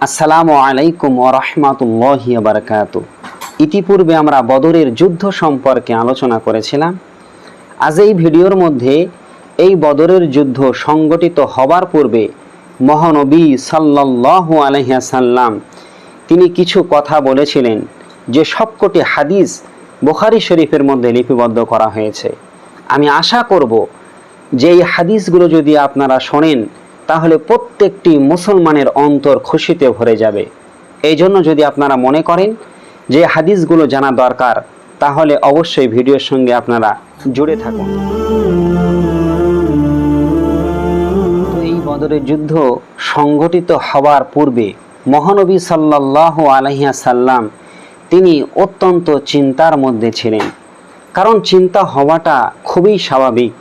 আসসালামু আলাইকুম ওয়া রাহমাতুল্লাহি ওয়া বারাকাতুহু। ইতিপূর্বে আমরা বদরের যুদ্ধ সম্পর্কে আলোচনা করেছিলাম। আজ এই ভিডিওর মধ্যে এই বদরের যুদ্ধ সংগঠিত হবার পূর্বে মহানবী সাল্লাল্লাহু আলাইহি ওয়াসাল্লাম তিনি কিছু কথা বলেছিলেন, যে সবকটি হাদিস বুখারী শরীফের মধ্যে লিপিবদ্ধ করা হয়েছে। আমি আশা করব যে এই হাদিসগুলো যদি আপনারা শোনেন তাহলে প্রত্যেকটি মুসলমানের অন্তর খুশিতে ভরে যাবে। এই জন্য যদি আপনারা মনে করেন যে হাদিসগুলো জানা দরকার, তাহলে অবশ্যই ভিডিওর সঙ্গে আপনারা জুড়ে থাকুন। এই বদরের যুদ্ধ সংগঠিত হওয়ার পূর্বে মহানবী সাল্লাল্লাহু আলাইহি ওয়াসাল্লাম তিনি অত্যন্ত চিন্তার মধ্যে ছিলেন। কারণ চিন্তা হওয়াটা খুবই স্বাভাবিক।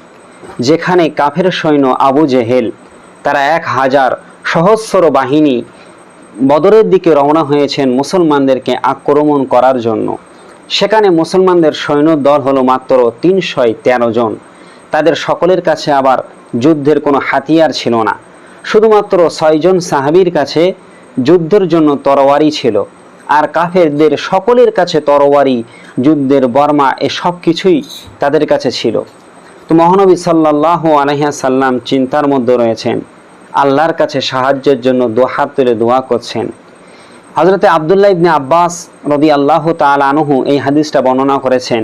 যেখানে কাফের সৈন্য আবু জেহেল তারা 1000 সহস্র বাহিনী বদরের দিকে রওনা হয়েছেন মুসলমানদেরকে আক্রমণ করার জন্য। সেখানে মুসলমানদের সৈন্য দল হলো মাত্র 313 জন। তাদের সকলের কাছে আবার যুদ্ধের কোনো হাতিয়ার ছিল না। শুধুমাত্র 6 জন সাহাবীর কাছে যুদ্ধের জন্য তরবারি ছিল। আর কাফেরদের সকলের কাছে তরবারি, যুদ্ধের বর্মা, এসব কিছুই তাদের কাছে ছিল। তো মহানবী সাল্লাল্লাহু আলাইহি ওয়াসাল্লাম চিন্তার মধ্যে রয়েছেন, আল্লাহর কাছে সাহায্যের জন্য দুহাত তুলে দোয়া করছেন। হযরতে আব্দুল্লাহ ইবনে আব্বাস রাদিয়াল্লাহু তাআলা আনহু এই হাদিসটা বর্ণনা করেছেন,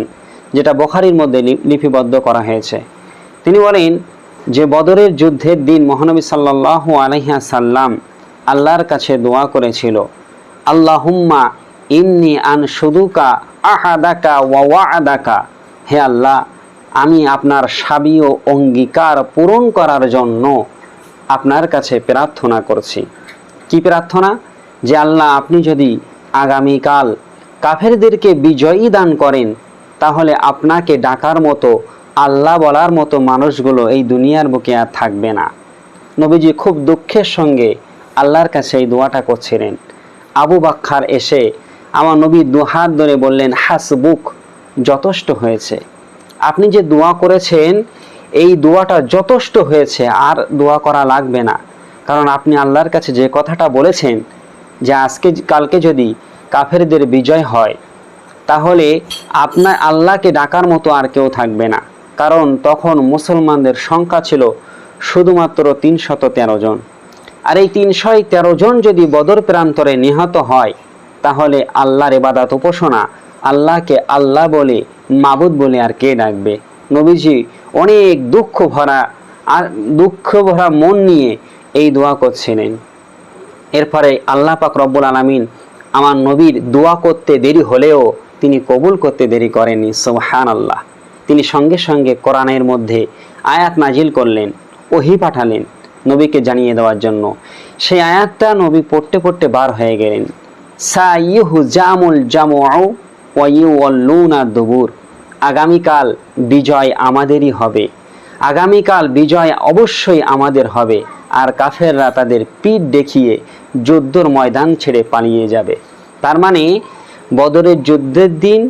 যেটা বুখারীর মধ্যে লিপিবদ্ধ করা হয়েছে। তিনি বলেন যে বদরের যুদ্ধের দিন মহানবী সাল্লাল্লাহু আলাইহি ওয়াসাল্লাম আল্লাহর কাছে দোয়া করেছিল, আল্লাহুম্মা ইন্নী আনশুদুকা আহাদাকা ওয়া ওয়া'দাকা, হে আল্লাহ, আমি আপনার সাবি ও অঙ্গীকার পূরণ করার জন্য আপনার কাছে প্রার্থনা করছি। কি প্রার্থনা? যে আল্লাহ, আপনি যদি আগামীকাল কাফেরদেরকে বিজয়ী দান করেন, তাহলে আপনাকে ডাকার মতো, আল্লাহ বলার মতো মানুষগুলো এই দুনিয়ার বুকে আর থাকবে না। নবীজি খুব দুঃখের সঙ্গে আল্লাহর কাছে এই দোয়াটা করছিলেন। আবু বাক্কার এসে আমার নবী দুহাত ধরে বললেন, হাসবুক, যথেষ্ট হয়েছে। আপনি যে দোয়া করেছেন এই দোয়াটা যথেষ্ট হয়েছে, আর দোয়া করা লাগবে না। কারণ আপনি আল্লাহর কাছে যে কথাটা বলেছেন যে কালকে যদি কাফেরদের বিজয় হয়, তাহলে আপনার আল্লাহকে ডাকার মতো আর কেউ থাকবে না। কারণ তখন মুসলমানদের সংখ্যা ছিল শুধুমাত্র 313 জন। আর এই 313 জন যদি বদর প্রান্তরে নিহত হয়, তাহলে আল্লাহর ইবাদত উপাসনা, আল্লাহকে আল্লাহ বলে, মাবুদ বলে আর কে ডাকবে? নবীজি অনেক দুঃখ ভরা মন নিয়ে এই দোয়া করছিলেন। এরপরে আল্লাহ পাক রব্বুল আলামিন আমার নবীর দোয়া করতে দেরি হলেও তিনি কবুল করতে দেরি করেননি। সুবহানাল্লাহ। তিনি সঙ্গে সঙ্গে কোরআনের মধ্যে আয়াত নাজিল করলেন, ওহী পাঠালেন নবীকে জানিয়ে দেওয়ার জন্য। সেই আয়াতটা নবী পড়তে পড়তে বার হয়ে গেলেন। সাইয়ুহজামুল জামউ ওয়া ইউওয়াল্লুনা দুবুর, আগামীকাল বিজয় আমাদেরই হবে। আগামীকাল বিজয় অবশ্যই আমাদের হবে। আর কাফেররা তাদের পিঠ দেখিয়ে যুদ্ধের ময়দান ছেড়ে পালিয়ে যাবে। তার মানে বদরের যুদ্ধের দিন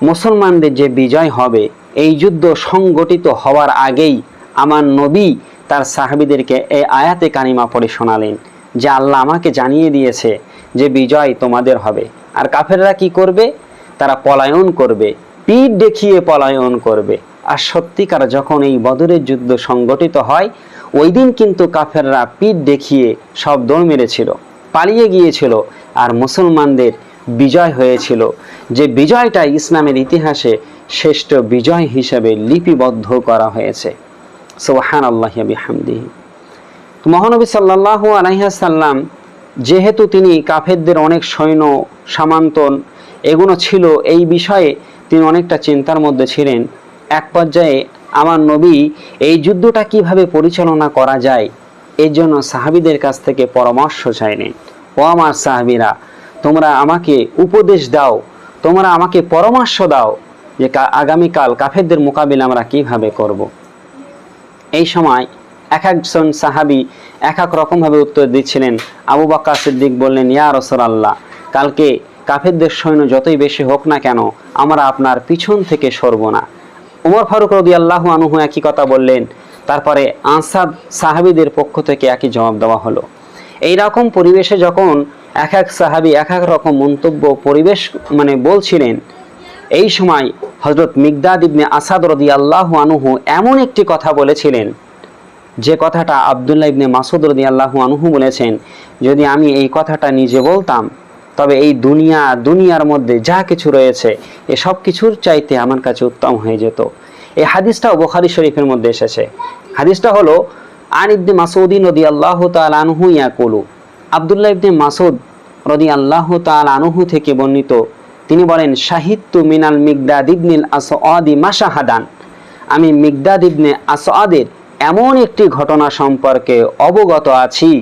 মুসলমানদের যে বিজয় হবে, এই যুদ্ধ সংগঠিত হওয়ার আগেই আমার নবী তার সাহাবীদেরকে এই আয়াতে কারিমা পড়ে শোনালেন যে আল্লাহ আমাকে জানিয়ে দিয়েছে যে বিজয় তোমাদের হবে। আর কাফেররা কি করবে? তারা পলায়ন করবে, পিঠ দেখিয়ে পলায়ন করবে। আর সত্যিকার যখন এই বদরের যুদ্ধ সংগঠিত হয়, ওই দিন কিন্তু কাফেররা পিঠ দেখিয়ে সব দৌড় মেরেছিল, পালিয়ে গিয়েছিল। আর মুসলমানদের বিজয় হয়েছিল, যে বিজয়টা ইসলামের ইতিহাসে শ্রেষ্ঠ বিজয় হিসেবে লিপিবদ্ধ করা হয়েছে। সুবহানাল্লাহি ওয়া বিহামদিহি। মহানবী সাল্লাল্লাহু আলাইহি ওয়াসাল্লাম যেহেতু তিনি কাফেরদের অনেক সৈন্য সামন্তন এগুলো ছিল, এই বিষয়ে তিনি অনেকটা চিন্তার মধ্যে ছিলেন। এক পর্যায়ে আমার নবী এই যুদ্ধটা কিভাবে পরিচালনা করা যায়, এর জন্য সাহাবীদের কাছ থেকে পরামর্শ চাইলেন। ও আমার সাহাবীরা, তোমরা আমাকে উপদেশ দাও, তোমরা আমাকে পরামর্শ দাও যে আগামীকাল কাফেরদের মোকাবিলা আমরা কিভাবে করব। এই সময় এক একজন সাহাবী এক এক রকমভাবে উত্তর দিচ্ছিলেন। আবু বকর সিদ্দিক বললেন, ইয়া রাসূলুল্লাহ, কালকে কাফেরদের সৈন্য যতই বেশি হোক না কেন, আমরা আপনার পিছন থেকে সরব না। ওমর ফারুক রাদিয়াল্লাহু আনহু একই কথা বললেন। তারপরে আনসার সাহাবীদের পক্ষ থেকে একই জবাব দেওয়া হলো। এই রকম পরিবেশে যখন এক এক সাহাবী এক এক রকম মন্তব্য পরিবেশ বলছিলেন। এই সময় হযরত মিকদাদ ইবনে আসাদ রাদিয়াল্লাহু আনহু এমন একটি কথা বলেছিলেন, যে কথাটা আব্দুল্লাহ ইবনে মাসউদ রাদিয়াল্লাহু আনহু বলেছেন, যদি আমি এই কথাটা নিজে বলতাম তবে এই দুনিয়ার মধ্যে যা কিছু রয়েছে এসব কিছুর চাইতে আমার কাছে উত্তম হয়ে যেত। এই হাদিসটাও বুখারী শরীফের মধ্যে এসেছে। হাদিসটা হলো আন ইবনে মাসউদিন রাদিয়াল্লাহু তাআলা আনহু ইয়াকুলু, আব্দুল্লাহ ইবনে মাসউদ রাদিয়াল্লাহু তাআলা আনহু থেকে বর্ণিত, তিনি বলেন, শাহিদতু মিনাল মিকদাদ ইবনিল আসআদি মাশাহাদান, আমি মিকদাদ ইবনে আসআদের এমন একটি ঘটনা সম্পর্কে অবগত আছি,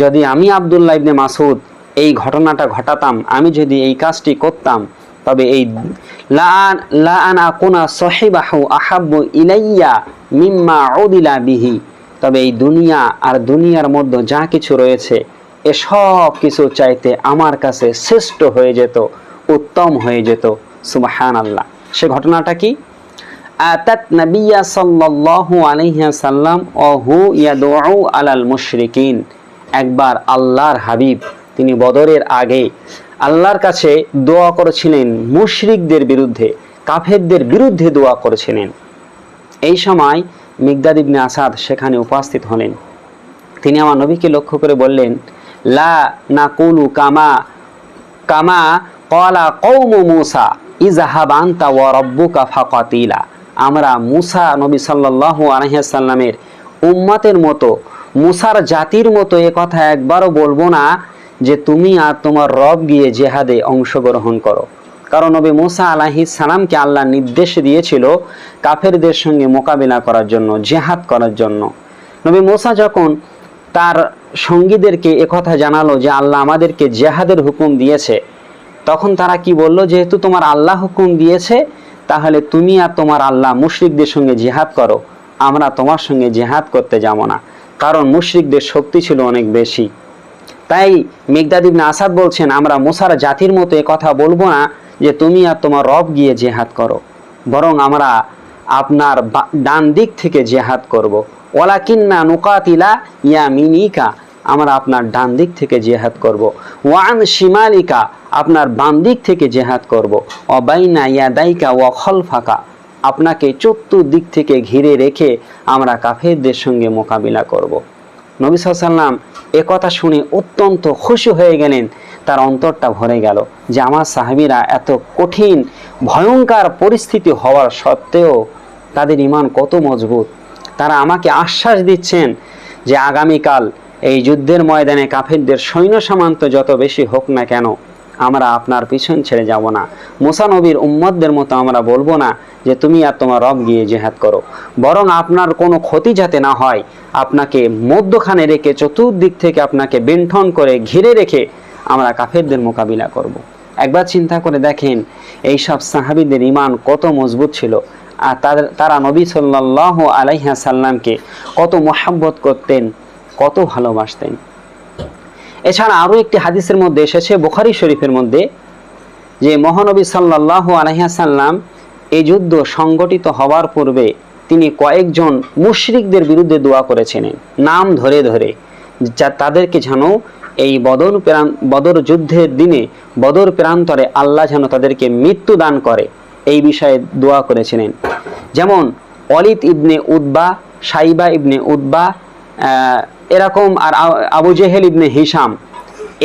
যদি আমি আব্দুল্লাহ ইবনে মাসউদ এই ঘটনাটা ঘটাতাম, আমি যদি এই কাজটি করতাম, তবে এই লা আন আকুনা সাহিবাহু আহাব্বু ইলাইয়া মিম্মা উদিলা বিহি, তবে এই দুনিয়া আর দুনিয়ার মধ্যে যা কিছু রয়েছে এসব কিছু চাইতে আমার কাছে শ্রেষ্ঠ হয়ে যেত, উত্তম হয়ে যেত। সুবহানাল্লাহ। সে ঘটনাটা কি? আতাত নবিয়্যা সাল্লাল্লাহু আলাইহি ওয়াসাল্লাম ওয়া হু ইয়াদউ আলাল মুশরিকিন, একবার আল্লাহর হাবিব তিনি বদরের আগে আল্লাহর কাছে দোয়া করেছিলেন মুশরিকদের বিরুদ্ধে, কাফেরদের বিরুদ্ধে দোয়া করেছিলেন। এই সময় মিকদাদ ইবনে আসাদ সেখানে উপস্থিত হলেন। তিনি আমার নবীকে লক্ষ্য করে বললেন, লা নাকুলু কামা কামা ক্বালা কওমু মূসা ইযহাব আনতা ওয়া রাব্বুকা ফাকাতিলা, আমরা মূসা নবী সাল্লাল্লাহু আলাইহি ওয়াসাল্লামের উম্মতের মতো, মূসার জাতির মতো এ কথা একবারও বলবো না যে তুমি আর তোমার রব গিয়ে জিহাদে অংশগ্রহণ করো। কারণ নবী মূসা আলাইহিস সালামকে আল্লাহ নির্দেশ দিয়েছিল কাফেরদের সঙ্গে মোকাবিলা করার জন্য, জিহাদ করার জন্য। নবী মূসা যখন তার সঙ্গীদেরকে একথা জানালো যে আল্লাহ আমাদেরকে জিহাদের হুকুম দিয়েছে, তখন তারা কি বলল, যেহেতু তোমার আল্লাহ হুকুম দিয়েছে তাহলে তুমি আর তোমার আল্লাহ মুশরিকদের সঙ্গে জিহাদ করো, আমরা তোমার সঙ্গে জিহাদ করতে যাব না। কারণ মুশরিকদের শক্তি ছিল অনেক বেশি। তাই মিকদাদ ইবনে আসাদ বলছেন, আমরা মুসার জাতির মতো কথা বলবো না যে তুমি আর তোমার রব গিয়ে জিহাদ করো, বরং আমরা আপনার ডান দিক থেকে জিহাদ করব। ওয়ালাকিন্না নুকাতিলা ইয়ামিনিকা, আমরা আপনার ডান দিক থেকে জিহাদ করব। ওয়ান শিমালিকা, আপনার বাম দিক থেকে জিহাদ করব। অবাইনা ইয়াদাইকা ওয়া খলফাকা, আপনাকে চতুর্দিক থেকে ঘিরে রেখে আমরা কাফেরদের সঙ্গে মোকাবিলা করব। নবী সাল্লাল্লাহু আলাইহি ওয়াসাল্লাম একথা শুনে অত্যন্ত খুশি হয়ে গেলেন, তার অন্তরটা ভরে গেল যে আমার সাহাবীরা এত কঠিন ভয়ঙ্কর পরিস্থিতি হওয়ার সত্ত্বেও তাদের ঈমান কত মজবুত। তারা আমাকে আশ্বাস দিচ্ছেন যে আগামীকাল এই যুদ্ধের ময়দানে কাফেরদের সৈন্য সামন্ত যত বেশি হোক না কেন, আমরা আপনার পিছন ছেড়ে যাব না। মুসা নবীর উম্মতদের মতো আমরা বলবো না যে তুমি আর তোমার রব গিয়ে জিহাদ করো, বরং আপনার কোনো ক্ষতি যাতে না হয় আপনাকে মধ্যখানে রেখে চতুর্দিক থেকে আপনাকে বেণ্ঠন করে ঘিরে রেখে আমরা কাফেরদের মোকাবিলা করব। একবার চিন্তা করে দেখেন এই সব সাহাবীদের ঈমান কত মজবুত ছিল, আর তারা নবী সাল্লাল্লাহু আলাইহি ওয়াসাল্লামকে কত মহব্বত করতেন, কত ভালোবাসতেন। এছাড়া আরও একটি হাদিসের মধ্যে এসেছে বুখারী শরীফের মধ্যে, যে মহানবী সাল্লাল্লাহু আলাইহি ওয়াসাল্লাম এই যুদ্ধ সংগঠিত হওয়ার পূর্বে তিনি কয়েকজন মুশরিকদের বিরুদ্ধে দোয়া করেছিলেন, নাম ধরে ধরে, যা তাদেরকে যেন এই বদর যুদ্ধের দিনে বদর প্রান্তরে আল্লাহ যেন তাদেরকে মৃত্যু দান করে, এই বিষয়ে দোয়া করেছিলেন। যেমন ওয়ালিদ ইবনে উতবা, সাইবা ইবনে উতবা, এরকম আর আবু জেহেল ইবনে হিশাম,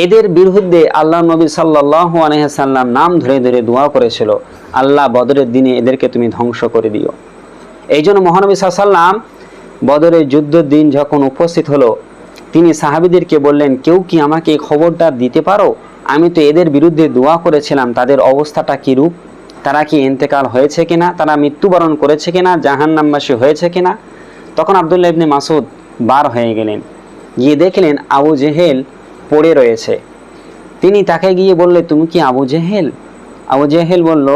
এদের বিরুদ্ধে আল্লাহ নবী সাল্লাল্লাহু আলাইহি ওয়াসাল্লাম নাম ধরে ধরে দোয়া করেছিল, আল্লাহ বদরের দিনে এদেরকে তুমি ধ্বংস করে দিও। এই জন্য মহানবী সাল্লাল্লাহু আলাইহি ওয়াসাল্লাম বদরের যুদ্ধের দিন যখন উপস্থিত হলো, তিনি সাহাবীদেরকে বললেন, কেউ কি আমাকে এই খবরটা দিতে পারো, আমি তো এদের বিরুদ্ধে দোয়া করেছিলাম, তাদের অবস্থাটা কী রূপ, তারা কি ইন্তেকাল হয়েছে কিনা, তারা মৃত্যুবরণ করেছে কিনা, জাহান্নামবাসী হয়েছে কিনা। তখন আব্দুল্লাহ ইবনে মাসউদ বার হয়ে গেলেন, গিয়ে দেখলেন আবু জেহেল পড়ে রয়েছে। তিনি তাকে গিয়ে বললে, তুমি কি আবু জেহেল? আবু জেহেল বলল,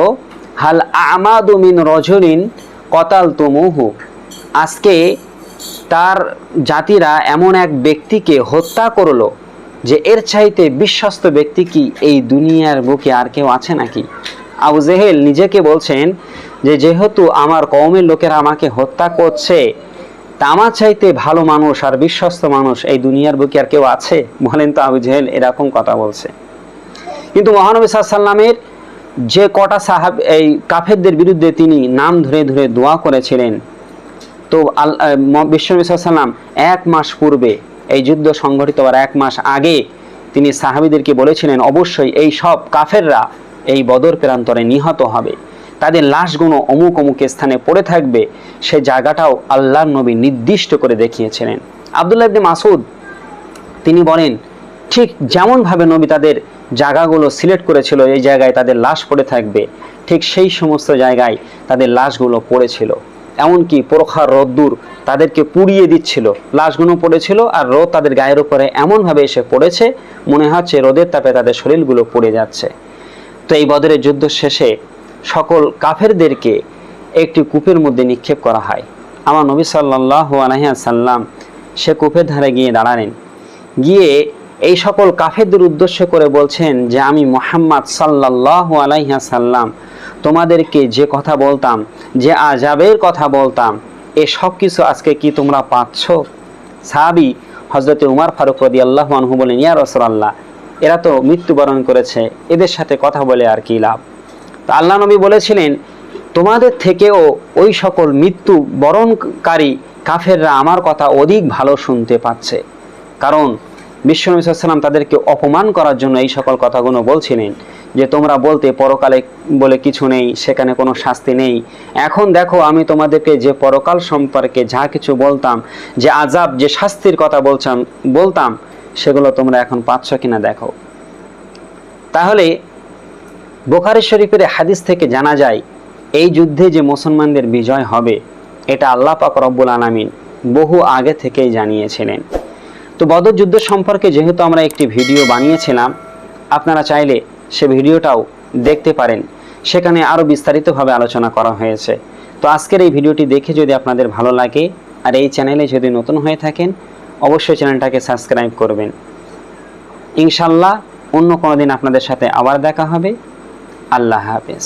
হাল আমাদু মিন রজুলিন কতালতুমুহু, আজকে তার জাতিরা এমন এক ব্যক্তিকে হত্যা করলো যে এর চাইতে বিশ্বস্ত ব্যক্তি কি এই দুনিয়ার বুকে আর কেউ আছে নাকি? আবু জেহেল নিজেকে বলছেন যে যেহেতু আমার কওমের লোকেরা আমাকে হত্যা করছে, তা আমার চাইতে ভালো মানুষ আর বিশ্বস্ত মানুষ এই দুনিয়ার বুকে আর কেউ আছে? বলেন তো। আবু জেহেল এরকম কথা বলছে। কিন্তু মহানবী সাল্লাল্লাহু আলাইহি ওয়াসাল্লামের যে কটা সাহাব এই কাফেরদের বিরুদ্ধে তিনি নাম ধরে ধরে দোয়া করেছিলেন, তো বিশ্বনবী সাল্লাল্লাহু আলাইহি ওয়াসাল্লাম 1 মাস পূর্বে, এই যুদ্ধ সংঘটিত হওয়ার 1 মাস আগে তিনি সাহাবীদেরকে বলেছিলেন অবশ্যই এই সব কাফেররা এই বদর প্রান্তরে নিহত হবে, তাদের লাশগুলো অমুক অমুক স্থানে পড়ে থাকবে। সে জায়গাটাও আল্লাহর নবী নির্দিষ্ট করে দেখিয়েছিলেন। আব্দুল্লাহ ইবনে মাসউদ তিনি বলেন, ঠিক যেমনভাবে নবী তাদের জায়গাগুলো সিলেক্ট করেছিল এই জায়গায় তাদের লাশ পড়ে থাকবে, ঠিক সেই সমস্ত জায়গায় তাদের লাশগুলো পড়েছিল। এমনকি প্রখর রোদ্দুর তাদেরকে পুড়িয়ে দিচ্ছিল, লাশগুলো পড়েছিল আর রোদ তাদের গায়ের উপরে এমনভাবে এসে পড়েছে মনে হচ্ছে রোদের তাপে তাদের শরীরগুলো পুড়ে যাচ্ছে। তো এই বদরের যুদ্ধ শেষে সকল কাফেরদেরকে একটি কূপের মধ্যে নিক্ষেপ করা হয়। আমার নবী সাল্লাল্লাহু আলাইহি ওয়াসাল্লাম সে কূপের ধারে গিয়ে দাঁড়ালেন, গিয়ে এই সকল কাফেরদের উদ্দেশ্য করে বলছেন যে আমি মুহাম্মদ সাল্লাল্লাহু আলাইহি ওয়াসাল্লাম তোমাদেরকে যে কথা বলতাম, যে আযাবের কথা বলতাম, এ সব কিছু আজকে কি তোমরা পাচ্ছ? সাহাবী হযরতে উমর ফারুক রাদিয়াল্লাহু আনহু বলেন, ইয়া রাসূলুল্লাহ, এরা তো মৃত্যুবরণ করেছে, এদের সাথে কথা বলে আর কি লাভ? তো আল্লাহ নবী বলেছিলেন তোমাদের থেকেও ওই সকল মৃত্যু বরণকারী কাফেররা আমার কথা অধিক ভালো শুনতে পাচ্ছে। কারণ বিশ্বনবী সাল্লাল্লাহু আলাইহি ওয়াসাল্লাম তাদেরকে অপমান করার জন্য এই সকল কথাগুলো বলছিলেন যে তোমরা বলতে পরকালে বলে কিছু নেই, সেখানে কোনো শাস্তি নেই। এখন দেখো আমি তোমাদেরকে যে পরকাল সম্পর্কে যা কিছু বলতাম, যে আযাব, যে শাস্তির কথা বলতাম সেগুলো তোমরা এখন পাচ্ছ কিনা দেখো। তাহলে বুখারী শরীফের হাদিস থেকে জানা যায় এই যুদ্ধে যে মুসলমানদের বিজয় হবে এটা আল্লাহ পাক রব্বুল আলামিন বহু আগে থেকেই জানিয়েছিলেন। তো বদর যুদ্ধ সম্পর্কে যেহেতু আমরা একটি ভিডিও বানিয়েছিলাম, আপনারা চাইলে সে ভিডিওটাও দেখতে পারেন, সেখানে আরও বিস্তারিতভাবে আলোচনা করা হয়েছে। তো আজকের এই ভিডিওটি দেখে যদি আপনাদের ভালো লাগে আর এই চ্যানেলে যদি নতুন হয়ে থাকেন অবশ্যই চ্যানেলটাকে সাবস্ক্রাইব করবেন। ইনশাআল্লাহ অন্য কোনো দিন আপনাদের সাথে আবার দেখা হবে। আল্লাহ হাফেজ।